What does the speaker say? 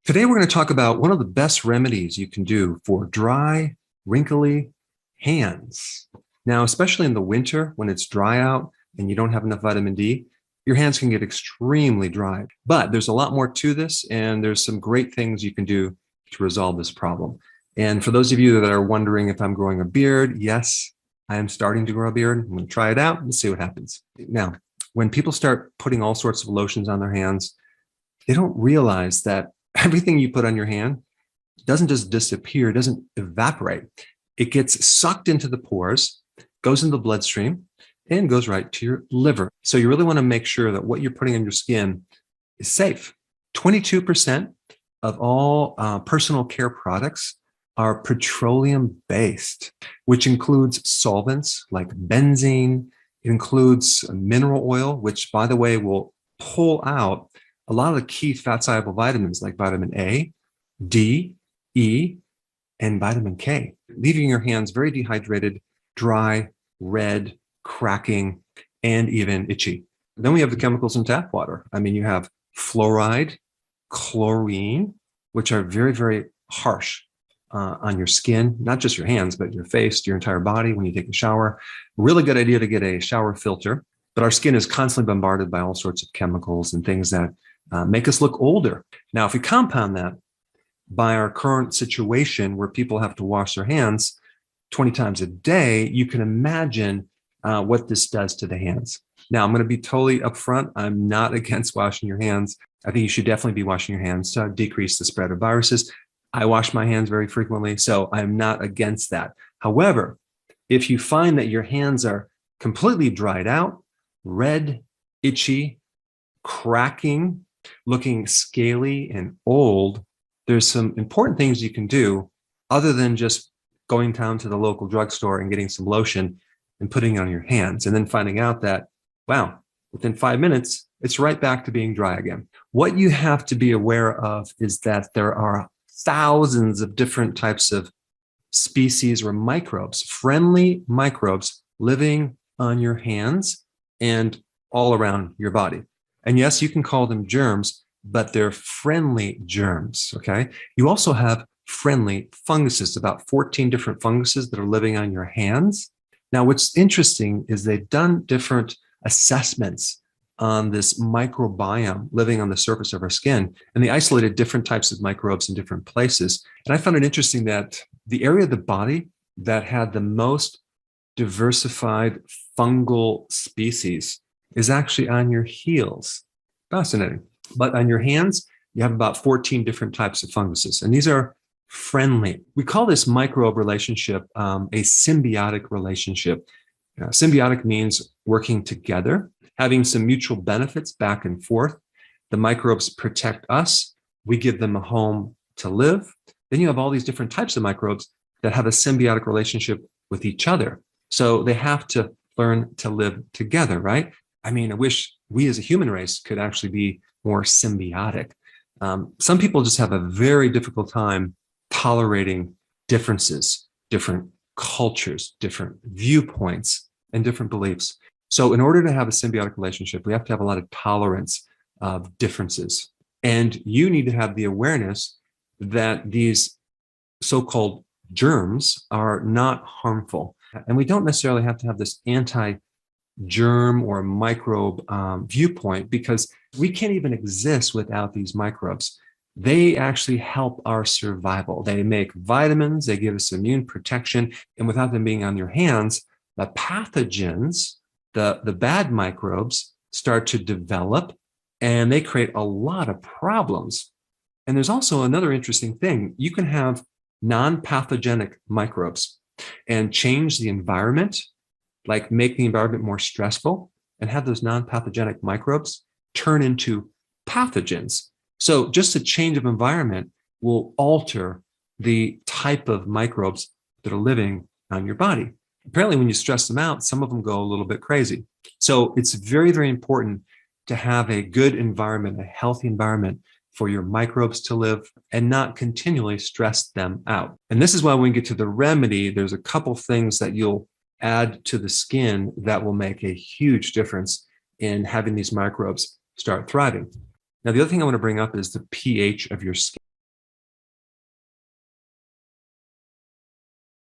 Today, we're going to talk about one of the best remedies you can do for dry, wrinkly hands. Now, especially in the winter when it's dry out and you don't have enough vitamin D, your hands can get extremely dry. But there's a lot more to this, and there's some great things you can do to resolve this problem. And for those of you that are wondering if I'm growing a beard, yes, I am starting to grow a beard. I'm going to try it out and see what happens. Now, when people start putting all sorts of lotions on their hands, they don't realize that everything you put on your hand doesn't just disappear, doesn't evaporate. It gets sucked into the pores, goes in the bloodstream, and goes right to your liver. So you really want to make sure that what you're putting on your skin is safe. 22% of all personal care products are petroleum-based, which includes solvents like benzene. It includes mineral oil, which, by the way, will pull out a lot of the key fat-soluble vitamins like vitamin A, D, E, and vitamin K, leaving your hands very dehydrated, dry, red, cracking, and even itchy. Then we have the chemicals in tap water. I mean, you have fluoride, chlorine, which are very, very harsh on your skin, not just your hands, but your face, your entire body when you take a shower. Really good idea to get a shower filter. But our skin is constantly bombarded by all sorts of chemicals and things that make us look older. Now, if we compound that by our current situation where people have to wash their hands 20 times a day, you can imagine what this does to the hands. Now, I'm going to be totally upfront. I'm not against washing your hands. I think you should definitely be washing your hands to decrease the spread of viruses. I wash my hands very frequently, so I'm not against that. However, if you find that your hands are completely dried out, red, itchy, cracking, looking scaly and old, there's some important things you can do other than just going down to the local drugstore and getting some lotion and putting it on your hands and then finding out that, wow, within 5 minutes, it's right back to being dry again. What you have to be aware of is that there are thousands of different types of species or microbes, friendly microbes living on your hands and all around your body. And yes, you can call them germs, but they're friendly germs, okay? You also have friendly funguses, about 14 different funguses that are living on your hands. Now, what's interesting is they've done different assessments on this microbiome living on the surface of our skin, and they isolated different types of microbes in different places. And I found it interesting that the area of the body that had the most diversified fungal species is actually on your heels. Fascinating. But on your hands, you have about 14 different types of funguses, and these are friendly. We call this microbe relationship a symbiotic relationship. Symbiotic means working together, having some mutual benefits back and forth. The microbes protect us. We give them a home to live. Then you have all these different types of microbes that have a symbiotic relationship with each other. So they have to learn to live together, right? I mean, I wish we as a human race could actually be more symbiotic. Some people just have a very difficult time tolerating differences, different cultures, different viewpoints, and different beliefs. So in order to have a symbiotic relationship, we have to have a lot of tolerance of differences. And you need to have the awareness that these so-called germs are not harmful. And we don't necessarily have to have this anti-germ or microbe viewpoint, because we can't even exist without these microbes. They actually help our survival. They make vitamins, they give us immune protection, and without them being on your hands, the pathogens, the bad microbes start to develop, and they create a lot of problems. And there's also another interesting thing. You can have non-pathogenic microbes and change the environment, like make the environment more stressful, and have those non-pathogenic microbes turn into pathogens. So just a change of environment will alter the type of microbes that are living on your body. Apparently, when you stress them out, some of them go a little bit crazy. So it's very, very important to have a good environment, a healthy environment for your microbes to live and not continually stress them out. And this is why when we get to the remedy, there's a couple things that you'll add to the skin that will make a huge difference in having these microbes start thriving. Now, the other thing I want to bring up is the pH of your skin.